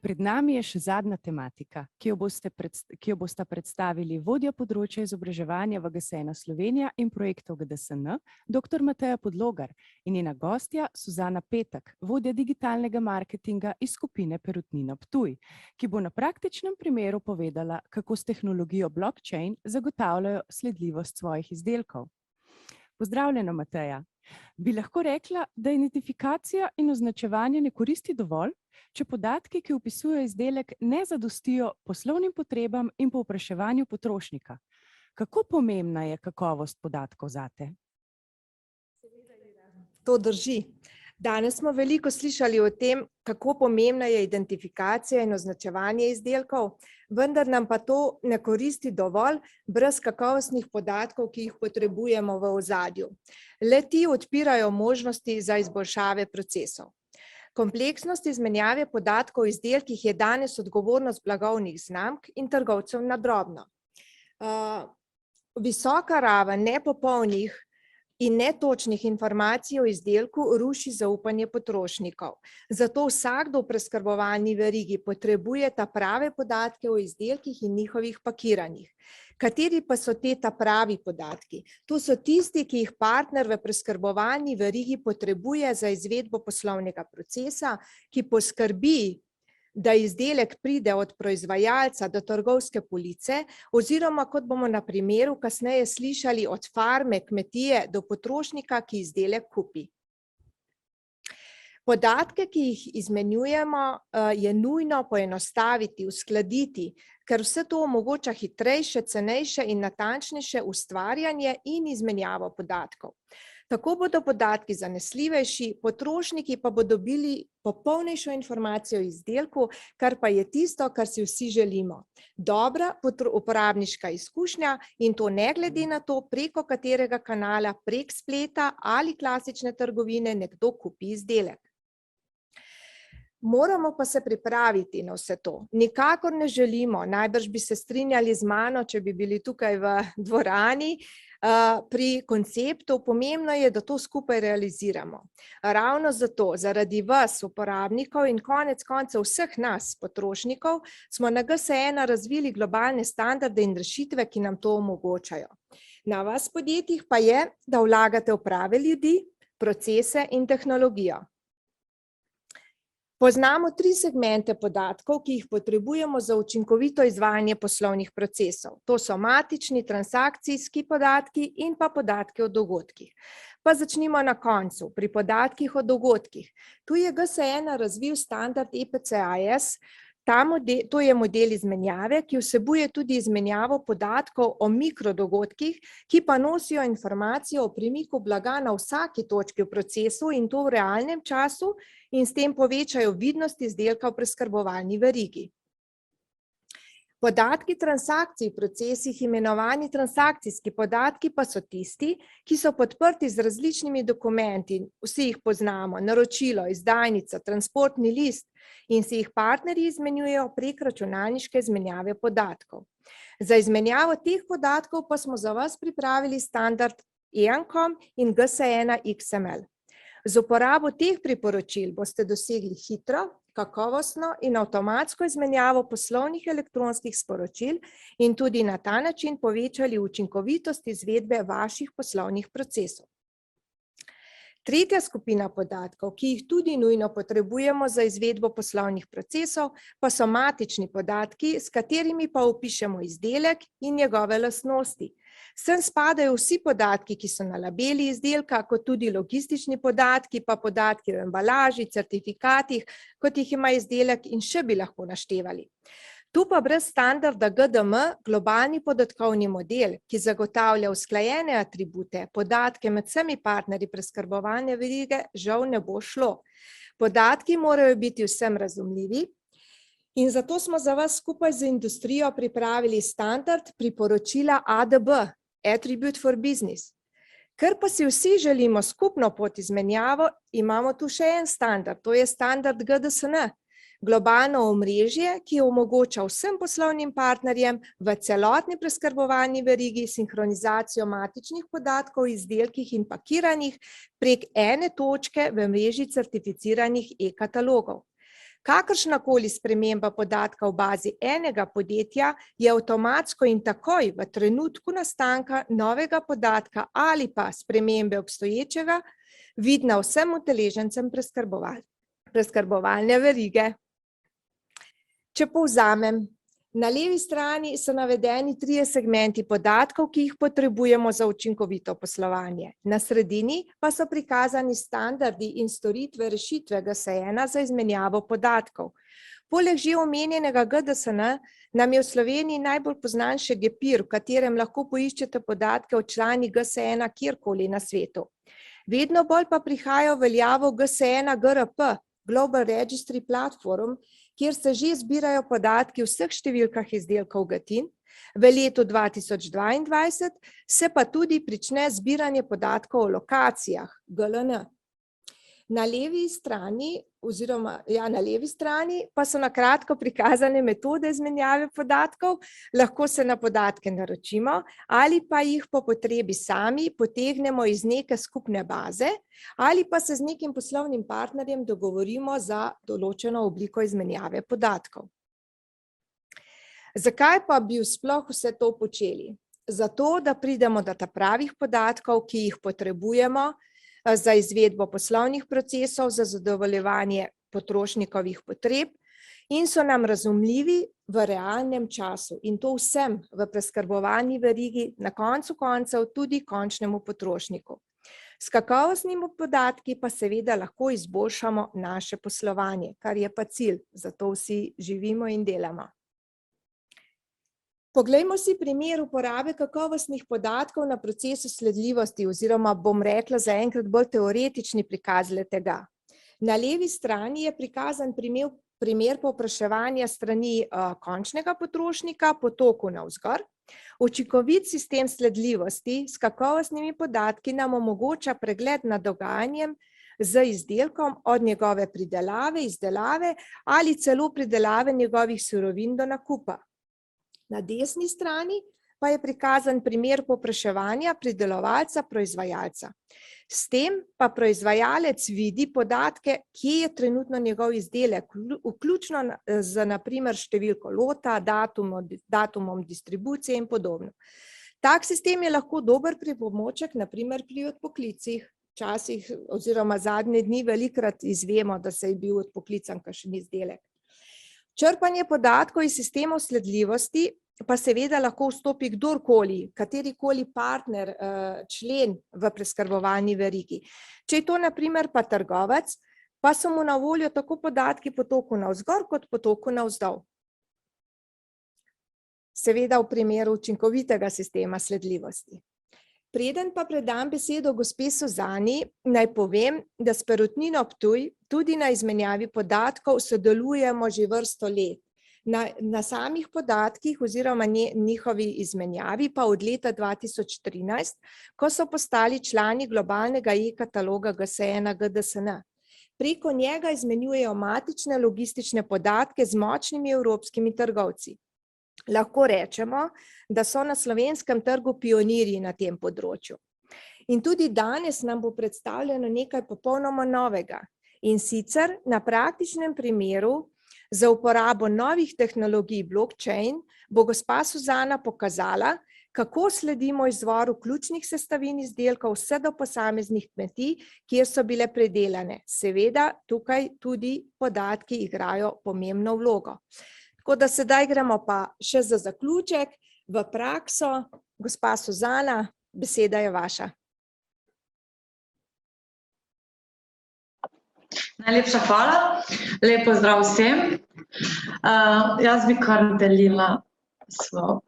Pred nami je še zadnja tematika, ki jo bosta predstavili vodja področja izobraževanja VGSN Slovenija in projektov GDSN, dr. Mateja Podlogar in njena gostja Suzana Petek, vodja digitalnega marketinga iz skupine Perutnina Ptuj, ki bo na praktičnem primeru povedala, kako s tehnologijo blockchain zagotavljajo sledljivost svojih izdelkov. Pozdravljena, Mateja. Bi lahko rekla, da identifikacija in označevanje ne koristi dovolj, če podatki, ki opisujejo izdelek, ne zadostijo poslovnim potrebam in povpraševanju potrošnika? Kako pomembna je kakovost podatkov zate? To drži. Danes smo veliko slišali o tem, kako pomembna je identifikacija in označevanje izdelkov, vendar nam pa to ne koristi dovolj brez kakovostnih podatkov, ki jih potrebujemo v ozadju. Le-ti odpirajo možnosti za izboljšave procesov. Kompleksnost izmenjave podatkov o izdelkih je danes odgovornost blagovnih znamk in trgovcev na drobno. Visoka raven nepopolnih in netočnih informacij o izdelku ruši zaupanje potrošnikov. Zato vsakdo v preskrbovalni verigi potrebuje ta prave podatke o izdelkih in njihovih pakiranjih. Kateri pa so te ta pravi podatki? To so tisti, ki jih partner v preskrbovalni verigi potrebuje za izvedbo poslovnega procesa, ki poskrbi, da izdelek pride od proizvajalca do trgovske police, oziroma kot bomo na primeru kasneje slišali, od farme, kmetije do potrošnika, ki izdelek kupi. Podatke, ki jih izmenjujemo, je nujno poenostaviti, uskladiti, ker vse to omogoča hitrejše, cenejše in natančnejše ustvarjanje in izmenjavo podatkov. Tako bodo podatki zanesljivejši, potrošniki pa bodo dobili popolnejšo informacijo o izdelku, kar pa je tisto, kar si vsi želimo. Dobra uporabniška izkušnja in to ne glede na to, preko katerega kanala, prek spleta ali klasične trgovine nekdo kupi izdelek. Moramo pa se pripraviti na vse to. Nikakor ne želimo, najbrž bi se strinjali z mano, če bi bili tukaj v dvorani, pri konceptu. Pomembno je, da to skupaj realiziramo. Ravno zato, zaradi vas, uporabnikov in konec koncev vseh nas, potrošnikov, smo na GS1 razvili globalne standarde in rešitve, ki nam to omogočajo. Na vas podjetjih pa je, da vlagate v prave ljudi, procese in tehnologijo. Poznamo 3 segmente podatkov, ki jih potrebujemo za učinkovito izvajanje poslovnih procesov. To so matični, transakcijski podatki in pa podatki o dogodkih. Pa začnimo na koncu, pri podatkih o dogodkih. Tu je GS1 razvil standard EPCIS. To je model izmenjave, ki vsebuje tudi izmenjavo podatkov o mikrodogodkih, ki pa nosijo informacijo o premiku blaga na vsaki točki v procesu in to v realnem času in s tem povečajo vidnost izdelka v preskrbovalni verigi. Podatki transakcij v procesih, imenovani transakcijski podatki, pa so tisti, ki so podprti z različnimi dokumenti, vsi jih poznamo, naročilo, izdajnica, transportni list, in si jih partnerji izmenjujejo prek računalniške izmenjave podatkov. Za izmenjavo teh podatkov pa smo za vas pripravili standard EANCOM in GS1 XML. Z uporabo teh priporočil boste dosegli hitro, kakovostno in avtomatsko izmenjavo poslovnih elektronskih sporočil in tudi na ta način povečali učinkovitost izvedbe vaših poslovnih procesov. Tretja skupina podatkov, ki jih tudi nujno potrebujemo za izvedbo poslovnih procesov, pa so matični podatki, s katerimi pa opišemo izdelek in njegove lastnosti. Sem spadajo vsi podatki, ki so na labeli izdelka, kot tudi logistični podatki, pa podatki o embalaži, certifikatih, kot jih ima izdelek in še bi lahko naštevali. Tu pa brez standarda GDM, globalni podatkovni model, ki zagotavlja usklajene atribute, podatke med vsemi partnerji preskrbovalne verige, žal ne bo šlo. Podatki morajo biti vsem razumljivi in zato smo za vas skupaj z industrijo pripravili standard priporočila ADB, Attribute for Business. Ker pa si vsi želimo skupno pot izmenjavo, imamo tu še en standard, to je standard GDSN. Globalno omrežje, ki omogoča vsem poslovnim partnerjem v celotni preskrbovalni verigi sinhronizacijo matičnih podatkov o izdelkih in pakiranjih prek ene točke v mreži certificiranih e-katalogov. Kakršnakoli sprememba podatka v bazi enega podjetja je avtomatsko in takoj v trenutku nastanka novega podatka ali pa spremembe obstoječega vidna vsem udeležencem preskrbovalne verige. Če povzamem, na levi strani so navedeni 3 segmenti podatkov, ki jih potrebujemo za učinkovito poslovanje. Na sredini pa so prikazani standardi in storitve rešitve GS1 za izmenjavo podatkov. Poleg že omenjenega GDSN nam je v Sloveniji najbolj poznan še GEPIR, v katerem lahko poiščete podatke o članih GS1 kjerkoli na svetu. Vedno bolj pa prihaja v veljavo GS1 GRP, Global Registry Platform, kjer se že zbirajo podatki o vseh številkah izdelkov GATIN. V letu 2022 se pa tudi prične zbiranje podatkov o lokacijah GLN. Na levi strani pa so na kratko prikazane metode izmenjave podatkov, lahko se na podatke naročimo ali pa jih po potrebi sami potegnemo iz neke skupne baze ali pa se z nekim poslovnim partnerjem dogovorimo za določeno obliko izmenjave podatkov. Zakaj pa bi sploh vse to počeli? Zato, da pridemo do pravih podatkov, ki jih potrebujemo za izvedbo poslovnih procesov, za zadovoljevanje potrošnikovih potreb in so nam razumljivi v realnem času in to vsem v preskrbovalni verigi, na koncu koncev tudi končnemu potrošniku. S kakovostnimi podatki pa seveda lahko izboljšamo naše poslovanje, kar je pa cilj, zato vsi živimo in delamo. Poglejmo si primer uporabe kakovostnih podatkov na procesu sledljivosti oziroma bom rekla zaenkrat bolj teoretični prikaz le-tega. Na levi strani je prikazan primer povpraševanja strani končnega potrošnika po toku navzgor. Učinkovit sistem sledljivosti s kakovostnimi podatki nam omogoča pregled nad dogajanjem z izdelkom od njegove pridelave, izdelave ali celo pridelave njegovih surovin do nakupa. Na desni strani pa je prikazan primer povpraševanja pridelovalca proizvajalca. S tem pa proizvajalec vidi podatke, kje je trenutno njegov izdelek, vključno z na primer številko lota, datumom distribucije in podobno. Tak sistem je lahko dober pripomoček, na primer pri odpoklicih. Včasih oziroma zadnje dni velikokrat izvemo, da se je bil odpoklican kakšen izdelek. Črpanje podatkov iz sistemov sledljivosti pa seveda lahko vstopi kdorkoli, katerikoli partner, člen v preskrbovalni verigi. Če je to na primer pa trgovec, pa so mu na voljo tako podatki po toku navzgor kot po toku navzdol. Seveda v primeru učinkovitega sistema sledljivosti. Preden pa predam besedo gospe Suzani, naj povem, da s Perutnino Ptuj tudi na izmenjavi podatkov sodelujemo že vrsto let. Na samih podatkih oziroma njihovi izmenjavi pa od leta 2013, ko so postali člani globalnega e-kataloga GS1 GDSN. Preko njega izmenjujejo matične logistične podatke z močnimi evropskimi trgovci. Lahko rečemo, da so na slovenskem trgu pionirji na tem področju. In tudi danes nam bo predstavljeno nekaj popolnoma novega. In sicer na praktičnem primeru za uporabo novih tehnologij blockchain bo gospa Suzana pokazala, kako sledimo izvoru ključnih sestavin izdelkov vse do posameznih kmetij, kjer so bile predelane. Seveda, tukaj tudi podatki igrajo pomembno vlogo. Tako da sedaj gremo pa še za zaključek v prakso. Gospa Suzana, beseda je vaša. Najlepša hvala, lep pozdrav vsem. Jaz bi kar delila svoj.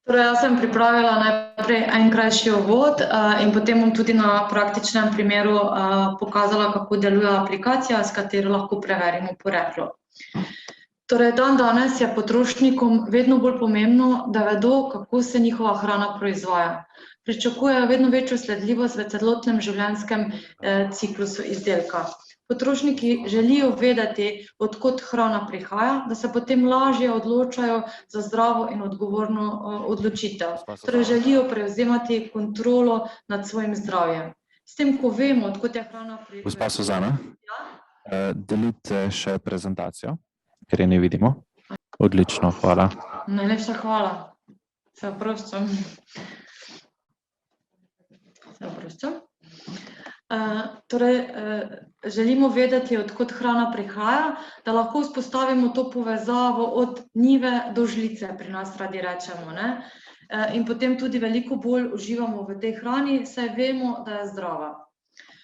Torej, jaz sem pripravila najprej en krajši uvod in potem bom tudi na praktičnem primeru pokazala, kako deluje aplikacija, s katero lahko preverimo poreklo. Torej, danes je potrošnikom vedno bolj pomembno, da vedo, kako se njihova hrana proizvaja. Pričakujejo vedno večjo sledljivost v celotnem življenjskem ciklusu izdelka. Potrošniki želijo vedeti, od kod hrana prihaja, da se potem lažje odločajo za zdravo in odgovorno odločitev. Torej, želijo prevzemati kontrolo nad svojim zdravjem. S tem, ko vemo, odkot je hrana Gospa Suzana, Ja, delite še prezentacijo, ker je ne vidimo. Odlično, hvala. najlepša hvala. Se oproščam. Želimo vedeti, odkot hrana prihaja, da lahko vzpostavimo to povezavo od njive do žlice, pri nas radi rečemo, ne. In potem tudi veliko bolj uživamo v tej hrani, saj vemo, da je zdrava.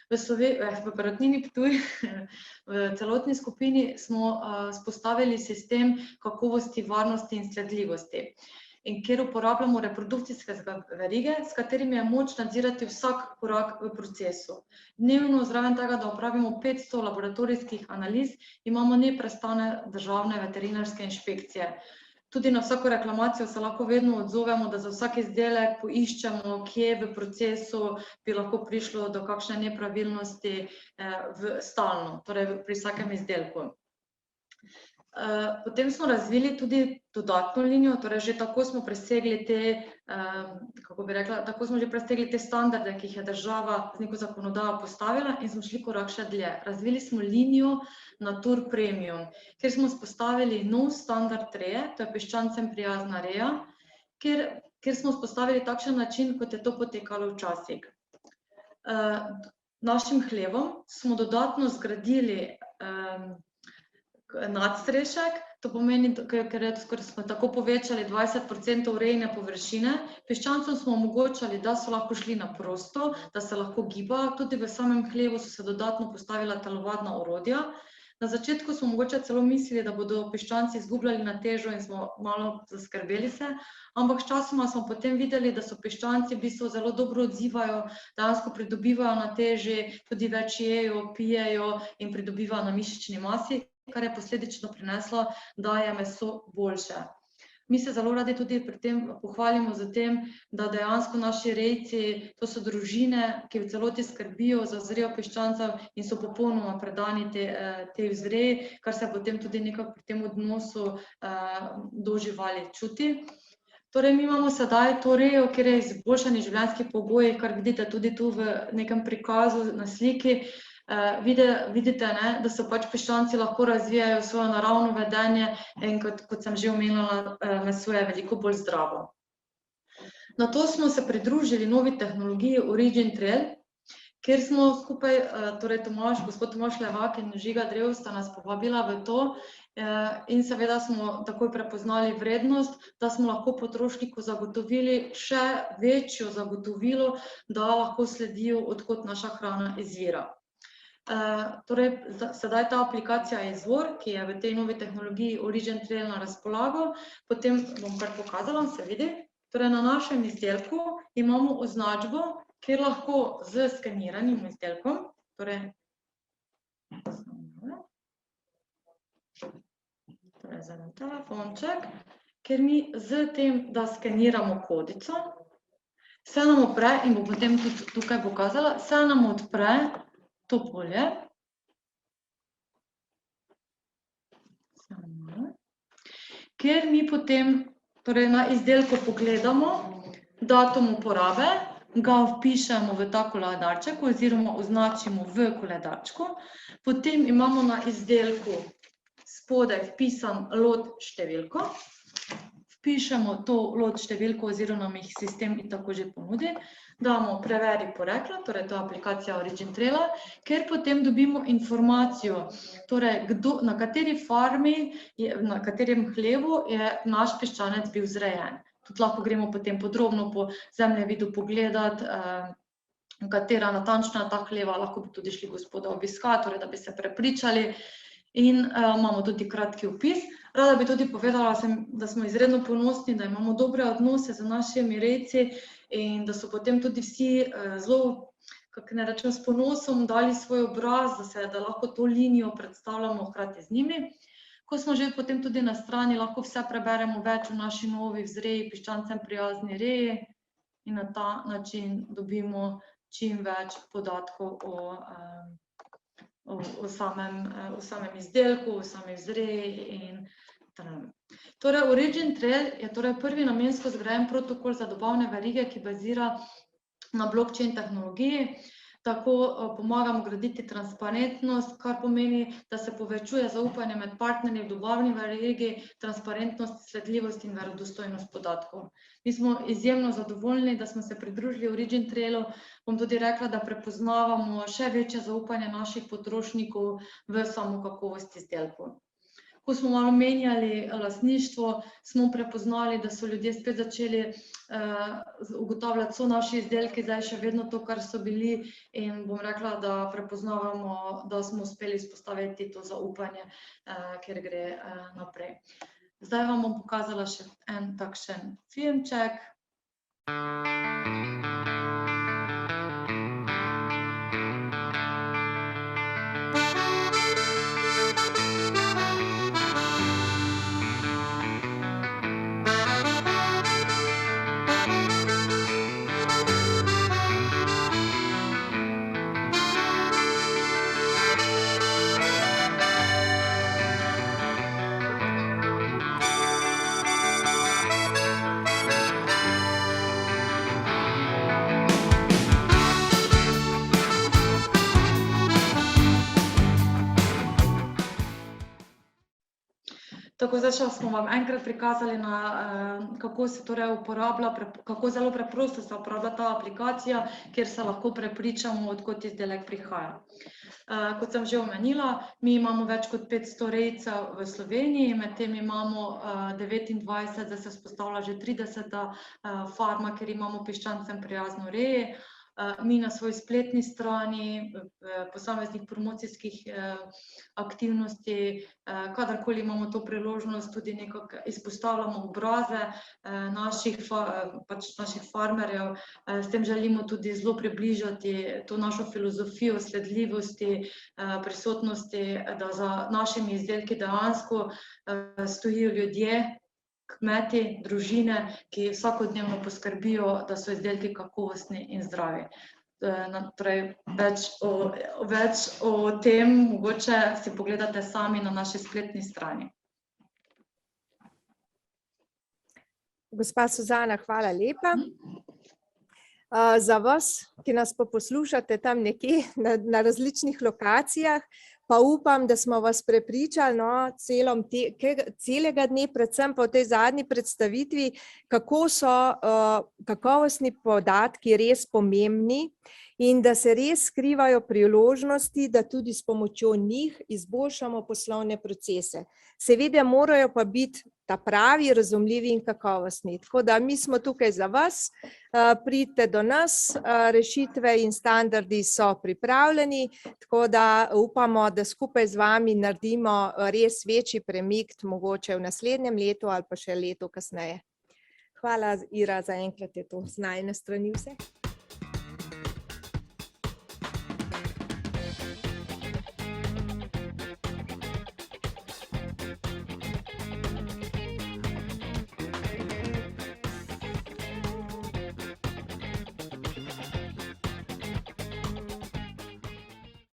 V Perutnini Ptuj, v celotni skupini smo vzpostavili sistem kakovosti, varnosti in sledljivosti. In kjer uporabljamo reprodukcijske verige, s katerimi je moč nadzirati vsak korak v procesu. Dnevno, zraven tega, da opravimo 500 laboratorijskih analiz, imamo neprestane državne veterinarske inšpekcije. Tudi na vsako reklamacijo se lahko vedno odzovemo, da za vsak izdelek poiščemo, kje v procesu bi lahko prišlo do kakšne nepravilnosti stalno, torej pri vsakem izdelku. Potem smo razvili tudi dodatno linijo, torej že tako smo presegli tako smo že presegli te standarde, ki jih je država z neko zakonodajo postavila in smo šli korak še dlje. Razvili smo linijo Natur Premium, kjer smo vzpostavili nov standard reje, to je piščancem prijazna reja, kjer smo vzpostavili takšen način, kot je to potekalo včasih. Našim hlevom smo dodatno zgradili nadstrešek, to pomeni, ker smo tako povečali 20% rejne površine, piščancem smo omogočali, da so lahko šli na prosto, da se lahko gibajo, tudi v samem hlevu so se dodatno postavila telovadna orodja. Na začetku smo mogoče celo mislili, da bodo piščanci izgubljali na težo in smo malo zaskrbeli se, ampak sčasoma smo potem videli, da so piščanci v bistvu zelo dobro odzivajo, dejansko pridobivajo na teži, tudi več jejo, pijejo in pridobivajo na mišični masi, kar je posledično prineslo, da je meso boljše. Mi se zelo radi tudi pri tem pohvalimo z tem, da dejansko naši rejci, to so družine, ki v celoti skrbijo za vzrejo piščancev in so popolnoma predani tej vzreji, kar se potem tudi nekako pri tem odnosu do živali čuti. Torej, mi imamo sedaj to rejo, kjer je izboljšani življenjski pogoji, kar vidite tudi tu v nekem prikazu na sliki. Vidite, da so pač piščanci lahko razvijajo svoje naravno vedenje in kot sem že omenila, meso je veliko bolj zdravo. Nato smo se pridružili novi tehnologiji Origin Trail, kjer smo skupaj, torej gospod Tomaž Levak in Žiga Drev sta nas povabila v to in seveda smo takoj prepoznali vrednost, da smo lahko potrošniku zagotovili še večjo zagotovilo, da lahko sledijo, odkot naša hrana izvira. Torej, sedaj ta aplikacija je izvor, ki je v tej novi tehnologiji Origin Trail na razpolago, potem bom kar pokazala, se vidi. Torej, na našem izdelku imamo označbo, kjer lahko s skeniranim izdelkom, torej za telefonček, ker mi s tem, da skeniramo kodico, se nam odpre, in bom potem tudi tukaj pokazala, se nam odpre to polje, kjer mi potem na izdelku pogledamo datum uporabe, ga vpišemo v ta koledarček oziroma označimo v koledarčku, potem imamo na izdelku spodaj vpisan lot številko, vpišemo to lot številko oziroma nam jih sistem tako že ponudi, damo preveri poreklo, torej to je aplikacija Origin Traila, kjer potem dobimo informacijo, torej na kateri farmi, na katerem hlevu je naš piščanec bil vzrejen. Tudi lahko gremo potem podrobno po zemljevidu pogledati, katera natančna ta hleva, lahko bi tudi šli gospoda obiskat, torej da bi se prepričali, in imamo tudi kratki opis. Rada bi tudi povedala, da smo izredno ponosni, da imamo dobre odnose z našimi rejci in da so potem tudi vsi zelo, kako naj rečem, s ponosom dali svoj obraz, da lahko to linijo predstavljamo hkrati z njimi. Ko smo že potem tudi na strani, lahko vse preberemo več o naši novi vzreji, piščancem prijazni reji, in na ta način dobimo čim več podatkov o samem izdelku, o sami vzreji in tako. Torej, Origin Trail je prvi namensko zgrajen protokol za dobavne verige, ki bazira na blockchain tehnologiji. Tako pomagamo graditi transparentnost, kar pomeni, da se povečuje zaupanje med partnerji v dobavni verigi, transparentnost, sledljivost in verodostojnost podatkov. Mi smo izjemno zadovoljni, da smo se pridružili Origin Trailu. Bom tudi rekla, da prepoznavamo še večje zaupanje naših potrošnikov v samo kakovost izdelkov. Ko smo malo menjali lastništvo, smo prepoznali, da so ljudje spet začeli ugotavljati, so naši izdelki zdaj še vedno to, kar so bili, in bom rekla, da prepoznavamo, da smo uspeli izpostaviti to zaupanje, kjer gre naprej. Zdaj vam bom pokazala še en takšen filmček. Tako, zdaj smo vam enkrat prikazali, kako se torej uporablja, kako zelo preprosto se uporablja ta aplikacija, kjer se lahko prepričamo, od kod izdelek prihaja. Kot sem že omenila, mi imamo več kot 500 rejcev v Sloveniji, medtem imamo 29, zdaj se vzpostavlja že 30. farma, kjer imamo piščancem prijazno reje. Mi na svoji spletni strani, posameznih promocijskih aktivnosti, kadarkoli imamo to priložnost, tudi nekako izpostavljamo obraze naših farmerjev. S tem želimo tudi zelo približati to našo filozofijo sledljivosti, prisotnosti, da za našimi izdelki dejansko stojijo ljudje, kmeti, družine, ki vsakodnevno poskrbijo, da so izdelki kakovostni in zdravi. Torej, več o tem mogoče si pogledate sami na naši spletni strani. Gospa Suzana, hvala lepa. Za vas, ki nas pa poslušate tam nekje na različnih lokacijah, pa upam, da smo vas prepričali celega dne, predvsem pa v tej zadnji predstavitvi, kako so kakovostni podatki res pomembni in da se res skrivajo priložnosti, da tudi s pomočjo njih izboljšamo poslovne procese. Seveda morajo pa biti ta pravi, razumljivi in kakovostni. Tako da mi smo tukaj za vas, pridite do nas, rešitve in standardi so pripravljeni, tako da upamo, da skupaj z vami naredimo res večji premik, mogoče v naslednjem letu ali pa še leto kasneje. Hvala, Ira, za enkrat je to z najine strani vse.